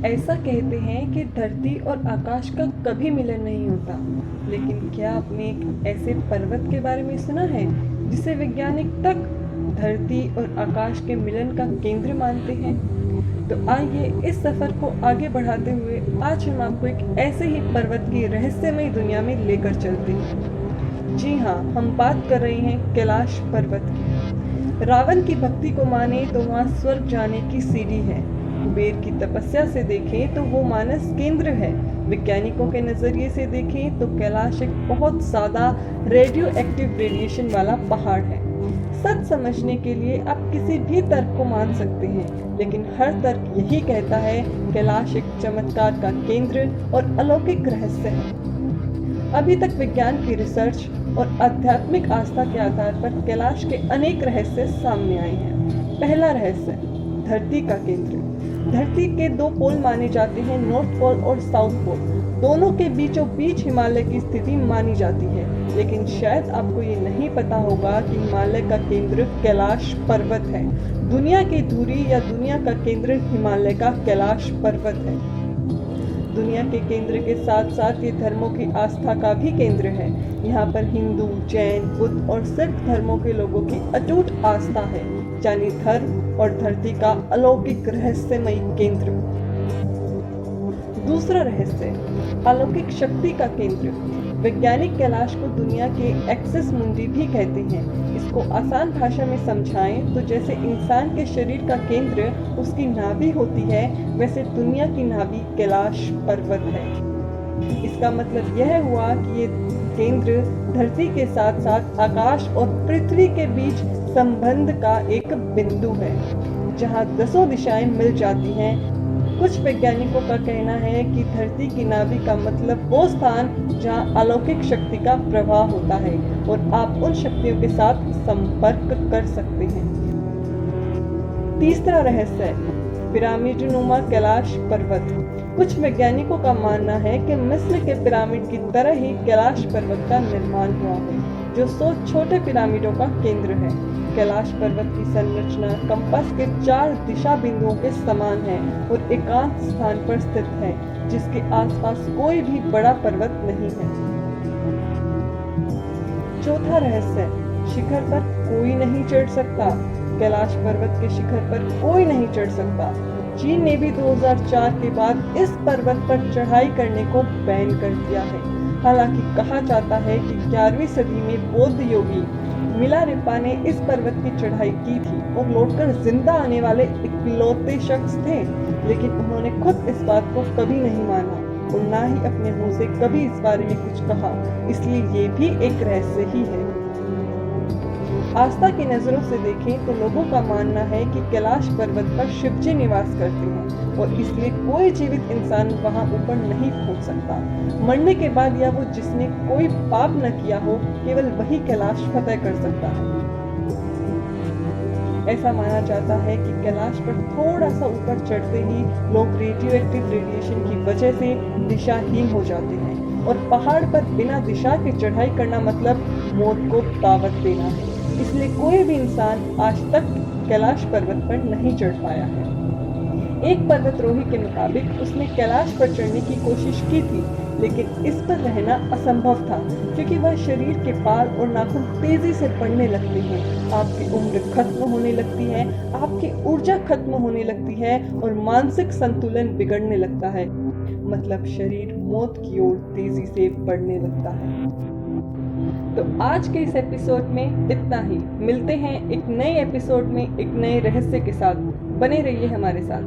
ऐसा कहते हैं कि धरती और आकाश का कभी मिलन नहीं होता, लेकिन क्या आपने एक ऐसे पर्वत के बारे में सुना है जिसे वैज्ञानिक तक धरती और आकाश के मिलन का केंद्र मानते हैं? तो आइए इस सफर को आगे बढ़ाते हुए आज हम आपको एक ऐसे ही पर्वत की रहस्यमय दुनिया में लेकर चलते हैं। जी हाँ, हम बात कर रहे हैं कैलाश पर्वत की। रावण की भक्ति को माने तो वहाँ स्वर्ग जाने की सीढ़ी है। कुबेर की तपस्या से देखें तो वो मानस केंद्र है। वैज्ञानिकों के नजरिए से देखें तो कैलाश एक बहुत ज्यादा रेडियो एक्टिव रेडिएशन वाला पहाड़ है। सच समझने के लिए आप किसी भी तर्क को मान सकते हैं, लेकिन हर तर्क यही कहता है कैलाश एक चमत्कार का केंद्र और अलौकिक रहस्य है। अभी तक विज्ञान की रिसर्च और आध्यात्मिक आस्था के आधार पर कैलाश के अनेक रहस्य सामने आए हैं। पहला रहस्य, धरती का केंद्र। धरती के दो पोल माने जाते हैं, नॉर्थ पोल और साउथ पोल। दोनों के बीचों बीच हिमालय की स्थिति मानी जाती है, लेकिन शायद आपको ये नहीं पता होगा कि हिमालय का केंद्र कैलाश पर्वत है। दुनिया की धुरी या दुनिया का केंद्र हिमालय का कैलाश पर्वत है। दुनिया के केंद्र के साथ साथ ये धर्मों की आस्था का भी केंद्र है। यहाँ पर हिंदू, जैन, बुद्ध और सिख धर्मों के लोगों की अटूट आस्था है, यानी धर्म और धरती का अलौकिक रहस्यमयी केंद्र। दूसरा रहस्य, अलौकिक शक्ति का केंद्र। वैज्ञानिक कैलाश को दुनिया के एक्सिस मुंडी भी कहते हैं। इसको आसान भाषा में समझाएं तो जैसे इंसान के शरीर का केंद्र उसकी नाभि होती है, वैसे दुनिया की नाभि कैलाश पर्वत है। इसका मतलब यह हुआ कि ये केंद्र धरती के साथ साथ आकाश और पृथ्वी के बीच संबंध का एक बिंदु है, जहाँ दसों दिशाएं मिल जाती हैं। कुछ वैज्ञानिकों का कहना है कि धरती की नाभि का मतलब वो स्थान जहाँ अलौकिक शक्ति का प्रवाह होता है और आप उन शक्तियों के साथ संपर्क कर सकते हैं। तीसरा रहस्य, पिरामिडनुमा कैलाश पर्वत। कुछ वैज्ञानिकों का मानना है कि मिस्र के पिरामिड की तरह ही कैलाश पर्वत का निर्माण हुआ है, जो 100 छोटे पिरामिडों का केंद्र है। कैलाश पर्वत की संरचना कंपास के 4 दिशा बिंदुओं के समान है और एकांत स्थान पर स्थित है, जिसके आसपास कोई भी बड़ा पर्वत नहीं है। चौथा रहस्य, शिखर पर कोई नहीं चढ़ सकता। कैलाश पर्वत के शिखर पर कोई नहीं चढ़ सकता। चीन ने भी 2004 के बाद इस पर्वत पर चढ़ाई करने को बैन कर दिया है। हालांकि कहा जाता है कि 11वीं सदी में बौद्ध योगी मिलारेपा ने इस पर्वत की चढ़ाई की थी और लौटकर जिंदा आने वाले इकलौते शख्स थे, लेकिन उन्होंने खुद इस बात को कभी नहीं माना और ना ही अपने मुंह से कभी इस बारे में कुछ कहा, इसलिए ये भी एक रहस्य ही है। आस्था की नजरों से देखें तो लोगों का मानना है कि कैलाश पर्वत पर शिव जी निवास करते हैं और इसलिए कोई जीवित इंसान वहां ऊपर नहीं पहुंच सकता। मरने के बाद या वो जिसने कोई पाप न किया हो, केवल वही कैलाश फतेह कर सकता है। ऐसा माना जाता है कि कैलाश पर थोड़ा सा ऊपर चढ़ते ही लोग रेडियो एक्टिव रेडिएशन की वजह से दिशाहीन हो जाते हैं और पहाड़ पर बिना दिशा की चढ़ाई करना मतलब मौत को दावत देना है। इसलिए कोई भी इंसान आज तक कैलाश पर्वत पर नहीं चढ़ पाया है। एक पर्वतारोही के मुताबिक उसने कैलाश पर चढ़ने की कोशिश की थी, लेकिन इस पर रहना असंभव था क्योंकि वह शरीर के बाल और नाखून तेजी से बढ़ने लगते हैं, आपकी उम्र खत्म होने लगती है, आपकी ऊर्जा खत्म होने लगती है और मानसिक संतुलन बिगड़ने लगता है। मतलब शरीर मौत की ओर तेजी से बढ़ने लगता है। तो आज के इस एपिसोड में इतना ही। मिलते हैं एक नए एपिसोड में एक नए रहस्य के साथ। बने रहिए हमारे साथ।